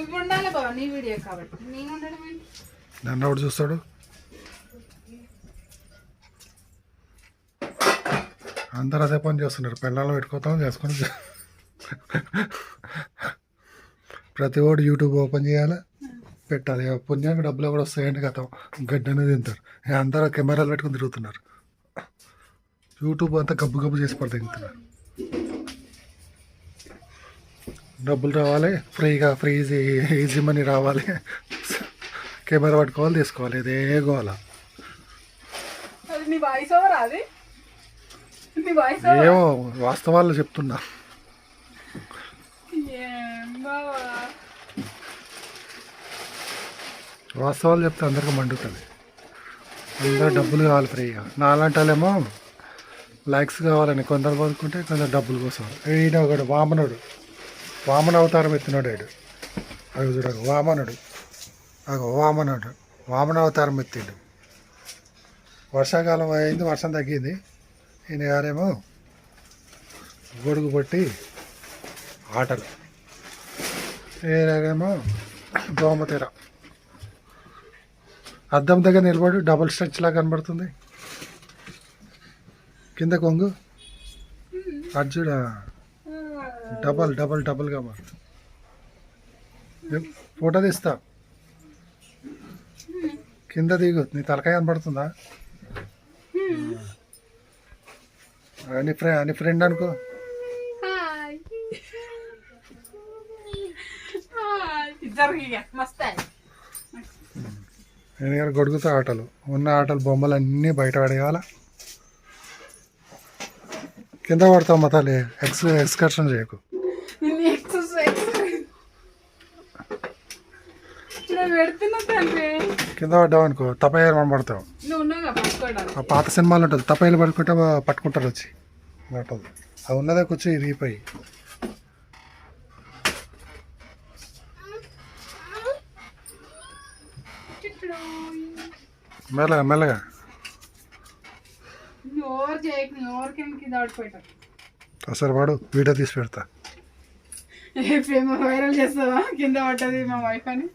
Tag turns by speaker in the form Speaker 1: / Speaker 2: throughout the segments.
Speaker 1: నువ్వు ఉండాలి బాబా, నీ వీడియో కాబట్టి నేను ఉండడం ఏంటి?
Speaker 2: నన్ను ఎవడు చూస్తాడు? అందరూ అదే పని చేస్తున్నారు. పెళ్ళాలు పెట్టుకోతాం చేసుకొని ప్రతి ఒడు యూట్యూబ్ ఓపెన్ చేయాలి, పెట్టాలి. పుణ్యానికి డబ్బులు కూడా వస్తాయండి. గతం గడ్డనే తింటారు. అందరూ కెమెరాలు పెట్టుకుని తిరుగుతున్నారు. యూట్యూబ్ అంతా గబ్బు గబ్బు చేసి పడుతున్నారు. డబ్బులు రావాలి, ఫ్రీగా ఈజీ మనీ రావాలి, కెమెరా పట్టుకోవాలి, తీసుకోవాలి. ఇదే గోల. ఏమో వాస్తవాలు చెప్తున్నా. వాస్తవాలు చెప్తే అందరికీ మండుతుంది. అందరూ డబ్బులు కావాలి ఫ్రీగా. నాలాంటి వాళ్ళేమో లైక్స్ కావాలని కొందరు బతుకుంటే, కొందరు డబ్బుల కోసం. ఈయన ఒకడు వామనుడు, వామన అవతారం ఎత్తినాడు. అవి చూడకు వామనుడు, వామన అవతారం ఎత్తిండు. వర్షాకాలం అయింది, వర్షం తగ్గింది. ఈయన గారేమో గొడుగు పట్టి ఆటలు, ఈయనేమో దోమతెర. అద్దం దగ్గర నిలబడి డబుల్ స్ట్రెచ్ లాగా కనబడుతుంది. కింద కొంగు అర్జుడ డబల్గా మారుతుంది. ఫోటో తీస్తా, కింద దిగు. నీ తలకాయ కనబడుతుందా? అని ఫ్రెండ్ అనుకో. నేను గొడుగుతా ఆటలు, ఉన్న ఆటలు బొమ్మలు అన్నీ బయట పడేయాల. కింద పడతావు మతాలి. ఎక్స్కర్షన్ చేయకు. కింద పడ్డావు అనుకో తపయ్యారు మనం పడతావు. ఆ పాత సినిమాలు ఉంటుంది, తపయ్యలు పట్టుకుంటారు వచ్చి ఉంటుంది. అది ఉన్నదే కూర్చో ఇరిగిపోయి. మెల్లగా అసలు వాడు వీడియో తీసి పెడతా.
Speaker 1: వైరల్ చేస్తావా? కింద పడ్డది మా వైఫ్ అని.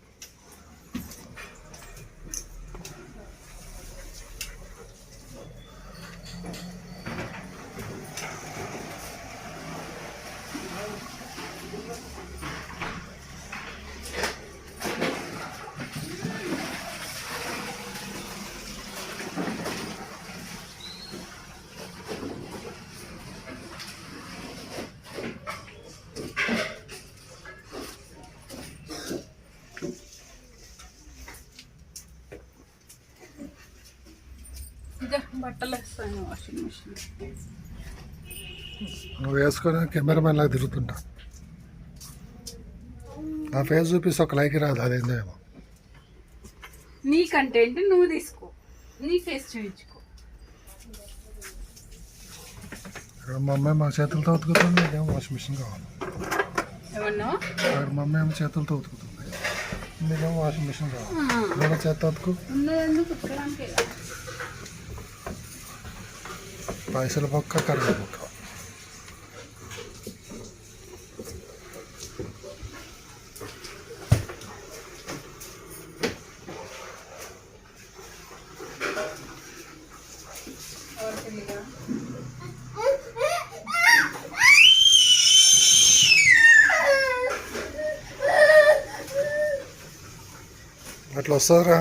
Speaker 1: బట్టలు వేస్తాను వాషింగ్ మిషన్.
Speaker 2: నువ్వు వేసుకొని కెమెరామెన్ లాగా తిరుగుతుంటా. నా ఫేస్ చూపిస్తే ఒక లైక్ రాదు. అదేందేమో
Speaker 1: నీ కంటెంట్ నువ్వు తీసుకో, నీ ఫేస్ చూపించుకో.
Speaker 2: మా అమ్మాయి మా చేతులతో ఉతుకుతుంది, ఇదేమో వాషింగ్ మిషన్ కావాలి.
Speaker 1: ఏమన్నా
Speaker 2: మా అమ్మాయి ఏమో చేతులతో ఉతుకుతుంది, ఇదేమో వాషింగ్ మిషన్ కావాలి. చేత్తో ఉతుకు. పైసల పక్క కర్ర పక్క. అట్లా వస్తుందిరా.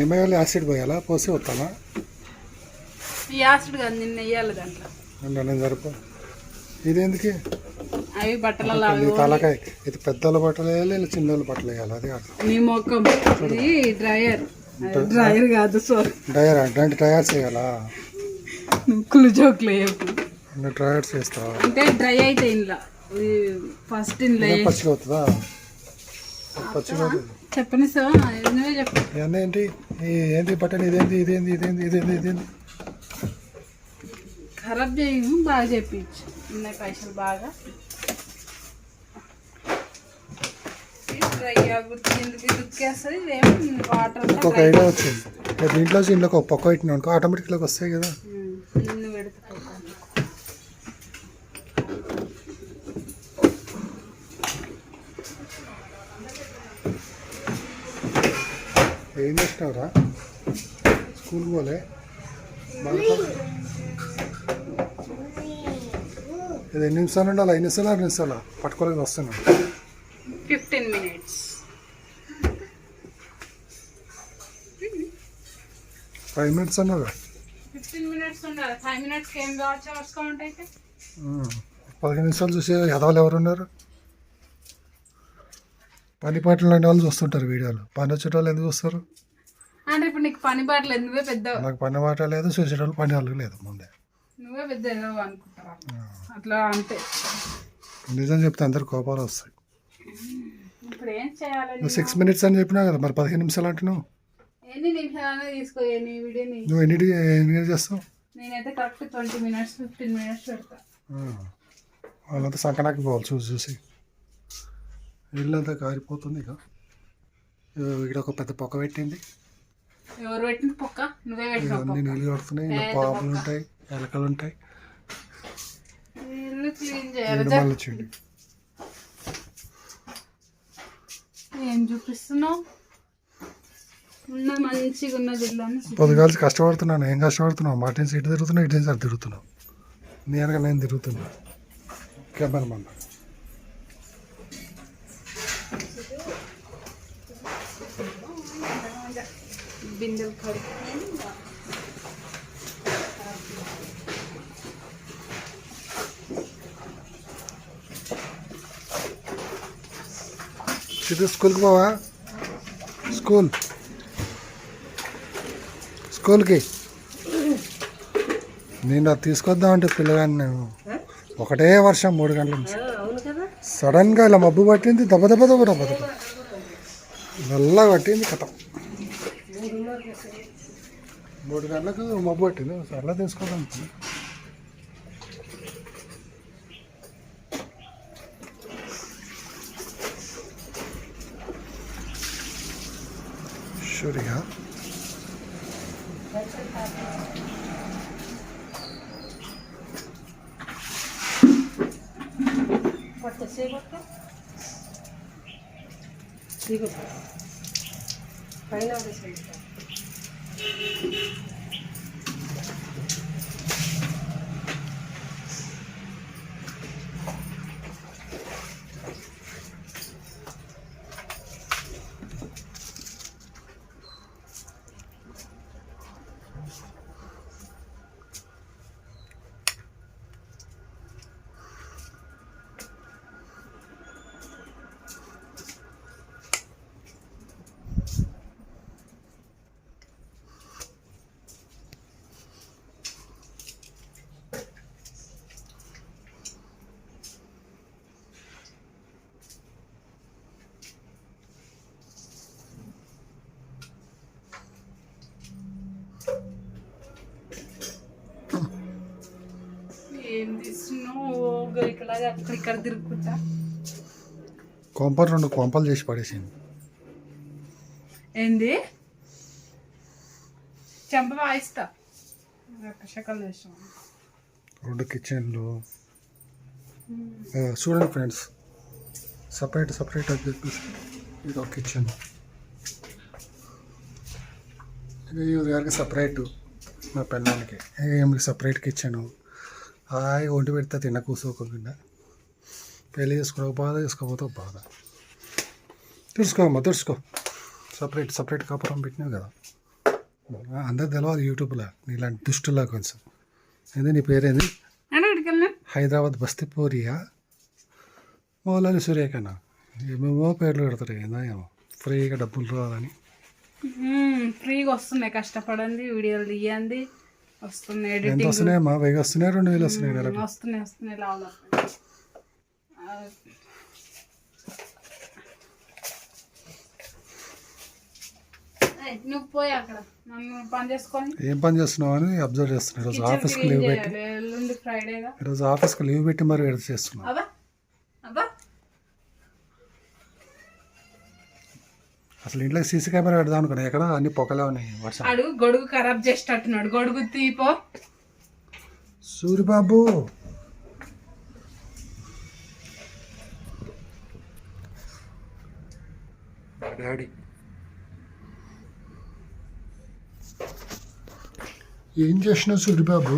Speaker 2: ఏమేయాలి? యాసిడ్ పోయాలా? పోసి వస్తానా?
Speaker 1: యాసిడ్ కాదు, నిన్న వేయాలి దాంట్లో.
Speaker 2: నేను సరిపో. ఇదేందుకు?
Speaker 1: అవి బట్టల
Speaker 2: తలకాయ. ఇది పెద్దల బట్టలు వేయాలి, ఇలా చిన్నోళ్ళ బట్టలు వేయాలి. అది కాదు
Speaker 1: నీ మొక్కం. డ్రైయర్ కాదు, సారీ
Speaker 2: డ్రైయర్. అంటే డ్రైయర్ చేయాలా?
Speaker 1: కులు జోకులు
Speaker 2: అన్ని డ్రైవర్స్ చేస్తావా?
Speaker 1: అంటే డ్రై అయితే ఇంట్లో ఫస్ట్ ఇంట్లో
Speaker 2: పచ్చిగా అవుతుందా? పచ్చిగా
Speaker 1: చెప్పని సార్ నువ్వే చెప్పు.
Speaker 2: ఇవన్నీ ఏంటి? ఏంటి బట్టన్? ఇదేంటి ఇదేంటి ఇదేంటి ఇదేంటి ఇదేంటి?
Speaker 1: ఖరాబ్ చేయము, బాగా చెప్పించు. ఉన్నాయి పైసలు బాగా డ్రై దుక్కేస్తుంది. ఇదేమో వాటర్
Speaker 2: ఒక ఐడియా వచ్చింది. దీంట్లో ఇంట్లోకి ఒక పక్క పెట్టినా అనుకో ఆటోమేటిక్లోకి వస్తాయి కదా.
Speaker 1: నిన్ను పెడతా
Speaker 2: ఏం చేసినావురా? స్కూల్కి పోలే? ఇది ఎన్ని నిమిషాలు ఉండాలి? 5 నిమిషాలు 6 నిమిషాలు పట్టుకోలేదు వస్తున్నాను.
Speaker 1: 15 minutes.
Speaker 2: 5 minutes అన్నావు.
Speaker 1: 15 minutes ఉండాలి. 5 minutes ఏం కావచ్చు అవర్స్ కౌంట్ అయితే
Speaker 2: 15 నిమిషాలు చూసే ఎదవాళ్ళు ఎవరు ఉన్నారు? పని పాటలు లాంటి వాళ్ళు చూస్తుంటారు వీడియోలు. పని వచ్చేటోళ్ళు ఎందుకు చూస్తారు?
Speaker 1: అంటే ఇప్పుడు నీకు పని పాటలు నువ్వే పెద్ద.
Speaker 2: నాకు పని పాట లేదు, చూసేటోళ్ళు పని వాళ్ళు లేదు. ముందే
Speaker 1: నువ్వే పెద్ద ఏదో అనుకుంటారా అట్లా అంతే.
Speaker 2: నిజం చెప్తే అందరు కోపాలు వస్తాయి.
Speaker 1: ఇప్పుడు ఏం చేయాలి?
Speaker 2: నువ్వు 6 minutes అని చెప్పినా కదా, మరి 15 నిమిషాలు అంటున్నావు.
Speaker 1: ఎన్ని నిమిషాలు తీసుకో నీ వీడియోని.
Speaker 2: నువ్వు ఎన్ని చేస్తావు?
Speaker 1: నేనైతే కరెక్ట్ 20 minutes 15 minutes పెడతా.
Speaker 2: వాళ్ళంతా సంకనాకి పోవాలి చూసి చూసి. ఇల్లంతా కారిపోతుంది. ఇక ఇక్కడ ఒక పెద్ద పొక్క పెట్టింది.
Speaker 1: ఎవరు పెట్టింది పొక్క? నువ్వే పెట్టిన.
Speaker 2: అన్ని నీళ్ళు కడుతున్నాయి. ఇంకా పాములు ఉంటాయి, ఎలకలు ఉంటాయి.
Speaker 1: ఇల్లు క్లీన్ చేయాలి.
Speaker 2: మళ్ళీ వచ్చింది.
Speaker 1: ఏం చూపిస్తున్నావు? ఉన్నది మంచిగా ఉన్నది ఇల్లు అని.
Speaker 2: పొద్దుగాల్సి కష్టపడుతున్నాను. ఏం కష్టపడుతున్నావు? మాటిని ఇటు తిరుగుతున్నావు, ఇటు సార్ తిరుగుతున్నావు. నేనగా నేను తిరుగుతున్నా కెమెరామన్.
Speaker 1: బిందెలు కడుగు.
Speaker 2: ఇది స్కూల్కి పోవా? స్కూల్కి నేను అది తీసుకొద్దామంటే పిల్లగాని నేను ఒకటే వర్షం 3 గంటల నుంచి సడన్గా ఇలా మబ్బు పట్టింది. దెబ్బ దెబ్బ దెబ్బ దెబ్బ దెబ్బ నల్లగా పట్టింది. కథ 3 గంటలకు మబ్బు పట్టింది. అలా తీసుకొద్దాం. షూరిగా
Speaker 1: ఏం తీస్తున్నావు? ఇక్కడలాగా అక్కడ తిరుగుకుంటా.
Speaker 2: కొంపలు 2 కొంపలు చేసి పడేసింది.
Speaker 1: ఏంది? చెంప వాయిస్తా. షకలు చేస్తాం.
Speaker 2: 2 కిచెన్లు చూడండి ఫ్రెండ్స్. సపరేట్ అని చెప్పేసి ఇది ఒక కిచెన్. గారికి సపరేటు, మా పిల్లలకి ఏమికి సపరేట్ కిచెను. హాయి వండి పెడితే తిన్న కూర్చోకుండా. పెళ్ళి చేసుకో బాధ, చేసుకోకపోతే బాధ. తెలుసుకో. సపరేట్ కాపురం పెట్టినావు కదా. అందరు తెలవాలి యూట్యూబ్లో నీలాంటి దుష్టులా కొంచెం. ఏంది నీ పేరేంది? హైదరాబాద్ బస్తీపూరియా మౌలాలి సూర్యకన్నా ఏమేమో పేర్లు పెడతారు. ఏందా ఏమో ఫ్రీగా డబ్బులు రావాలని.
Speaker 1: ఫ్రీగా వస్తున్నాయి. కష్టపడండి, వీడియోలు తీయండి, వస్తున్నాయి
Speaker 2: ఎంత
Speaker 1: ఎడిటింగ్
Speaker 2: వస్తున్నాయమ్మా? 1000 వస్తున్నాయి, 2000 వస్తున్నాయి నెలకు.
Speaker 1: వస్తున్నాయి లావులు. నువ్వు పోయి అక్కడ నన్ను పని చేసుకొని
Speaker 2: ఏం పని చేస్తున్నావు అని అబ్జర్వ్ చేస్తున్నాను. ఈరోజు ఆఫీస్కి లీవ్ పెట్టి,
Speaker 1: ఎల్లుండి ఫ్రైడేగా.
Speaker 2: ఈరోజు ఆఫీస్కి లీవ్ పెట్టి మరి ఎడిట్ చేస్తున్నాను.
Speaker 1: అబ్బా అబ్బా
Speaker 2: అసలు ఇంట్లో సీసీ కెమెరా పెడదాం అనుకున్నా, ఎక్కడ అన్ని పొగలే ఉన్నాయి. వర్షం
Speaker 1: అడుగు గొడుగు ఖరాబ్ చేసేటట్టున్నాడు. గొడుగు తీపో.
Speaker 2: సూరిబాబు డాడీ ఏం చేసినావు సూరిబాబు?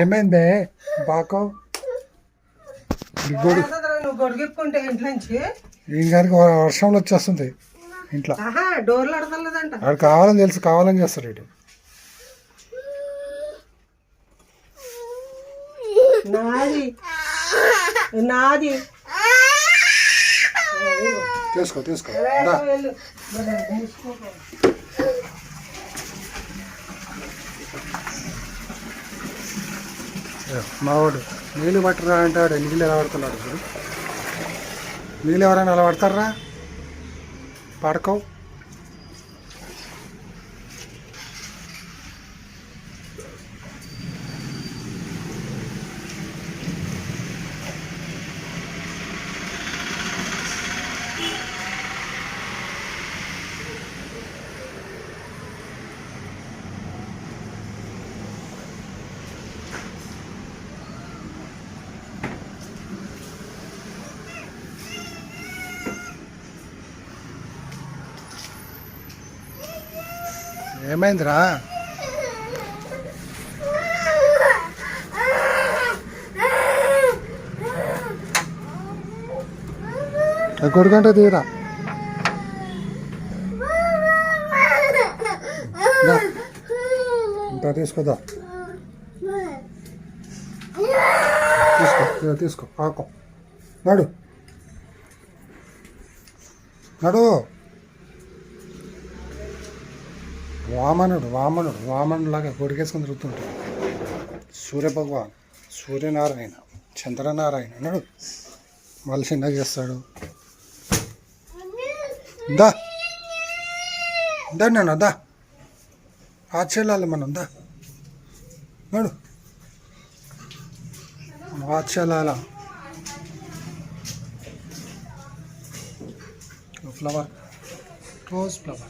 Speaker 2: ఏమైందే బాకో?
Speaker 3: గొడుగుకుంటే ఇంట్లో నుంచి
Speaker 2: ఈయన గారికి వర్షంలో వచ్చేస్తుంది ఇంట్లో.
Speaker 3: డోర్లు అడగలేదంట.
Speaker 2: వాడు కావాలని తెలుసు, కావాలని చేస్తాడు ఇటు.
Speaker 3: నాది నాది
Speaker 2: తీసుకో తీసుకో. మావాడు నీళ్ళు పట్టరా అంటాడు. నీళ్ళు ఎలా పడుతున్నాడు ఇప్పుడు? నీళ్ళు ఎవరైనా ఎలా పడతారా? పడకవు. ఏమైందిరా? కొడుకంటే తీరా. ఇంకా తీసుకోదా? తీసుకో తీసుకో. ఆకో నడు నడు. వామనులాగా కొడికేసుకొని తిరుగుతుంటాడు. సూర్యభగవాన్, సూర్యనారాయణ, చంద్రనారాయణ నడు. మళ్ళీ చిన్నగా చేస్తాడు. దా దా నాన్న దా. ఆచర్యాలి మనం దా నడు. ఆచర్యాల ఫ్లవర్, రోజ్ ఫ్లవర్.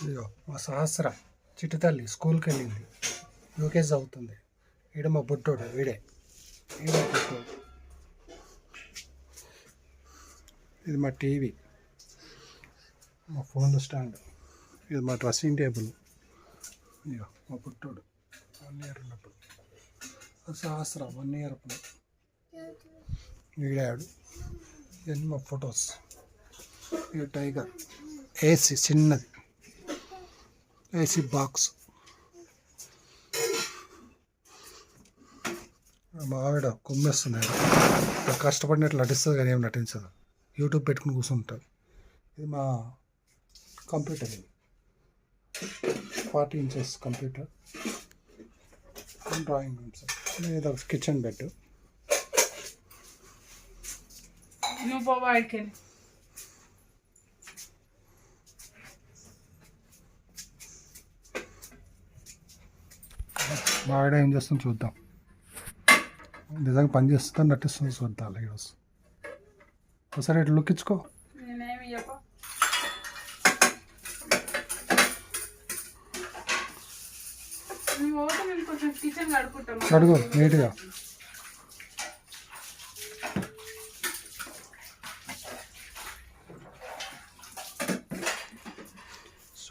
Speaker 2: ఇదిగో మా సహస్ర చిట్టి తల్లి స్కూల్కి వెళ్ళింది, యూకేజీ చదువుతుంది. ఈడ మా బుట్టోడు, ఈడే బుట్టోడు. ఇది మా టీవీ, మా ఫోన్ స్టాండ్, ఇది మా డ్రెస్సింగ్ టేబుల్. ఇదిగో మా బుట్టోడు 1 year ఉన్నప్పుడు, సహస్ర 1 year అప్పుడు ఈడాడు. ఇవన్నీ మా ఫొటోస్. ఇది టైగర్, ఏసీ చిన్నది, ఏసీ బాక్స్. మా ఆవిడ కుమ్మేస్తుంది, కష్టపడినట్లు నటిస్తుంది కానీ ఏం నటించదు, యూట్యూబ్ పెట్టుకుని కూర్చుంటుంది. ఇది మా కంప్యూటర్, ఇది 40 inches కంప్యూటర్. డ్రాయింగ్ రూమ్స్, ఇది కిచెన్ బెడ్.
Speaker 1: నువ్వు పో బయటికి వెళ్ళి.
Speaker 2: మా ఆవిడ ఏం చేస్తుందో చూద్దాం. నిజంగా పని చేస్తుందని నటిస్తుంది, చూద్దాం. అలాగే ఒకసారి ఇట్లా లుక్ ఇచ్చుకో.
Speaker 1: నేనేమి చెప్ప. నేను కొంచెం కిచెన్ కడుక్కుంటాను.
Speaker 2: కడుగు నీట్గా.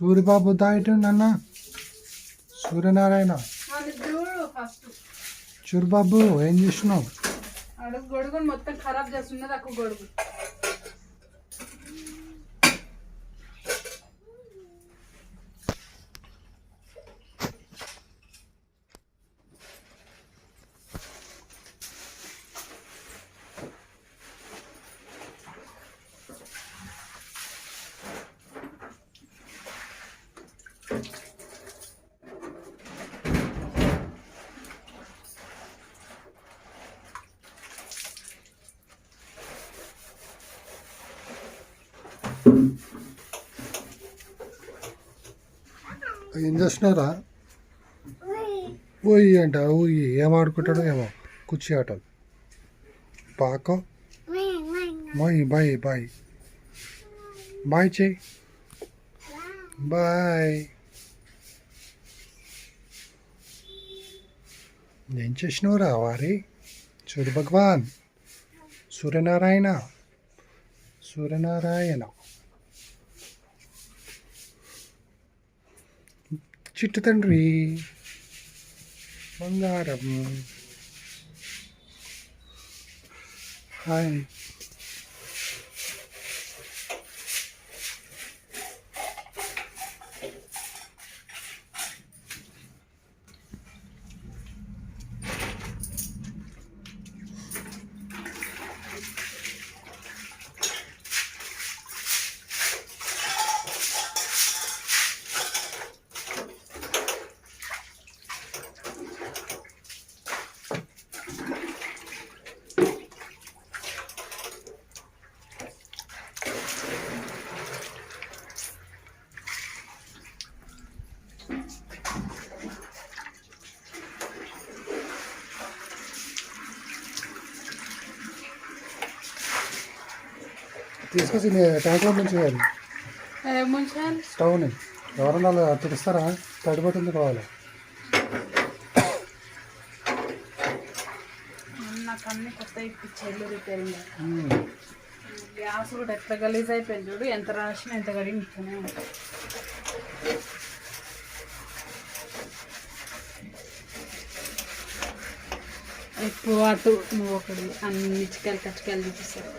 Speaker 2: సూర్యబాబు దాయిటు నాన్న సూర్యనారాయణ
Speaker 1: చూడు ఫస్ట్
Speaker 2: సూర్యబాబు ఏం చేస్తున్నావు?
Speaker 1: అడుగు గొడుగుని మొత్తం ఖరాబ్ చేస్తున్నది అక్క గొడుగు.
Speaker 2: ఏం చేస్తున్నారా? ఊయి అంట ఊయి ఏం ఆడుకుంటాడో ఏమో కుర్చీ ఆటలు పాకో బాయ్ బాయ్ బాయ్ బాయ్ చెయ్యి బాయ్. ఏం చేసినవురా వారి సూర్య భగవాన్ సూర్యనారాయణ సూర్యనారాయణ చిట్టు తండ్రి బంగారం హాయ్. తీసుకొచ్చి ట్యాంక్లో ముంచేయాలి
Speaker 1: ముంచాలి
Speaker 2: స్టవ్ని. ఎవరన్నా తుడుస్తారా? తడిపట్టింది కావాలి.
Speaker 1: నాకు అన్ని కొత్త ఇప్పించారు రిపేరింగ్. గ్యాస్ కూడా ఎట్లా గలీజ్ అయిపోయింది చూడు. ఎంత రాసినా ఎంత కడిగి ఇస్తూనే ఉంటాయి. ఎక్కువ అటు నువ్వు ఒకటి అన్ని చిక్కలు కచ్చికాయలు చూపిస్తారు.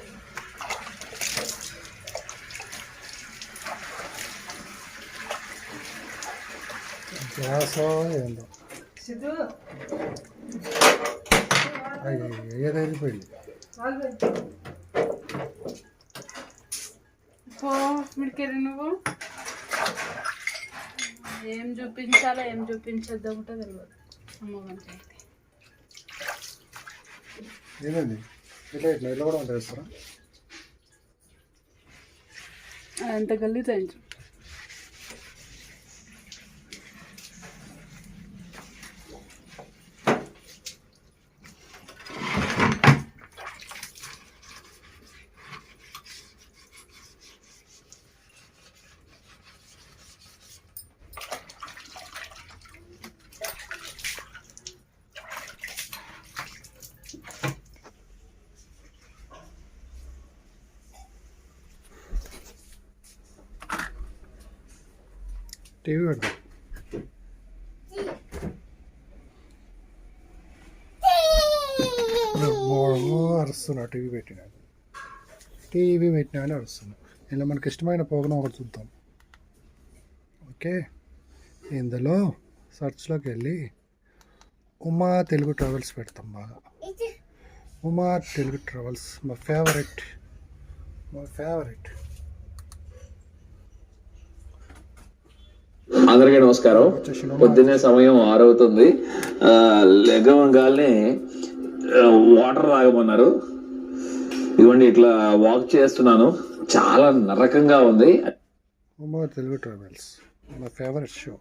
Speaker 2: గ్యాస్ ఏందో ఏదైపోయింది.
Speaker 1: మిడికెళ్ళి నువ్వు ఏం చూపించాలో ఏం చూపించద్దు ఒకటో తెలియదు. అమ్మగారికి అయితే
Speaker 2: ఏమైంది? ఇట్లా ఇట్లా ఇట్లా కూడా ఉంటాయి వేస్తారా?
Speaker 1: ఎంత గలీజ్ అయింది.
Speaker 2: టీవీ పెడతాం. అరుస్తున్నా టీవీ పెట్టినా అని అరుస్తున్నా. ఇలా మనకి ఇష్టమైన ప్రోగ్రాం ఒకటి చూద్దాం. ఓకే, ఇందులో సర్చ్లోకి వెళ్ళి ఉమా తెలుగు ట్రావెల్స్ పెడతాం. బాగా ఉమా తెలుగు ట్రావెల్స్ మా ఫేవరెట్.
Speaker 4: అందరికీ నమస్కారం. పొద్దున్నే సమయం 6 అవుతుంది. లెగవంగాల్ని వాటర్ తాగమన్నారు. ఇదిగోండి ఇట్లా వాక్ చేస్తున్నాను. చాలా నరకంగా ఉంది.
Speaker 2: ఉమా తెలుగు ట్రావెల్స్ మా ఫేవరెట్ షో.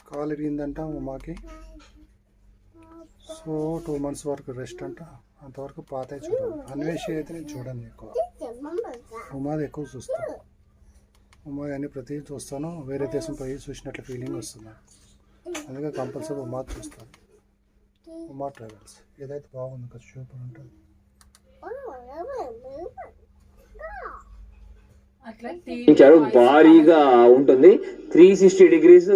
Speaker 2: కాలు ఇరిగిందంట ఉమాకి. సో 2 months వరకు రెస్ట్ అంట. అంతవరకు పాత చూడాలి. అన్వేషి అయితే నేను చూడండి ఎక్కువ. ఉమాది ఎక్కువ చూస్తాను. ఉమా అని ప్రతి చూస్తాను. వేరే దేశం పోయి చూసినట్లు ఫీలింగ్ వస్తుంది. అందుకే కంపల్సరీ ఉమా చూస్తాను. ఉమా ట్రావెల్స్ ఏదైతే బాగుంది కదా సూపర్ ఉంటుంది.
Speaker 4: ఇచ్చారు భారీగా ఉంటుంది. 360 degrees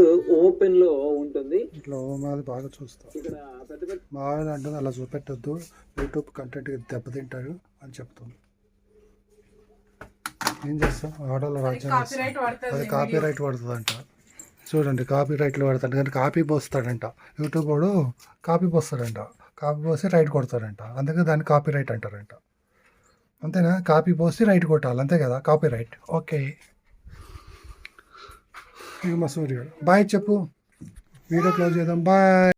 Speaker 4: ఓపెన్ లో ఉంటుంది.
Speaker 2: ఇట్లా మాది బాగా చూస్తాం.
Speaker 4: ఇక్కడ పెద్ద పెద్ద
Speaker 2: మా ఆయన అంటుంది అలా చూపెట్టద్దు, యూట్యూబ్ కంటెంట్ దెబ్బతింటారు అని చెప్తుంది. ఏం చేస్తాం, ఆడవాళ్ళ రాజ్యం చేస్తాం.
Speaker 1: కాపీరైట్ పడుతుంది.
Speaker 2: అది కాపీ రైట్ పడుతుందంట. చూడండి, కాపీ రైట్లు పడతాడు కానీ కాపీ పోస్తాడంట. యూట్యూబ్ వాడు కాపీ పోస్తాడంట, కాపీ పోసి రైట్ కొడతాడంట. అందుకే దాన్ని కాపీ రైట్ అంటారంట. అంతేనా? కాపీ పోసి రైట్ కొట్టాలి, అంతే కదా, కాపీ రైట్. ఓకే, ఇక మా సూర్యుడు బాయ్ చెప్పు, వీడియో క్లోజ్ చేద్దాం. బాయ్.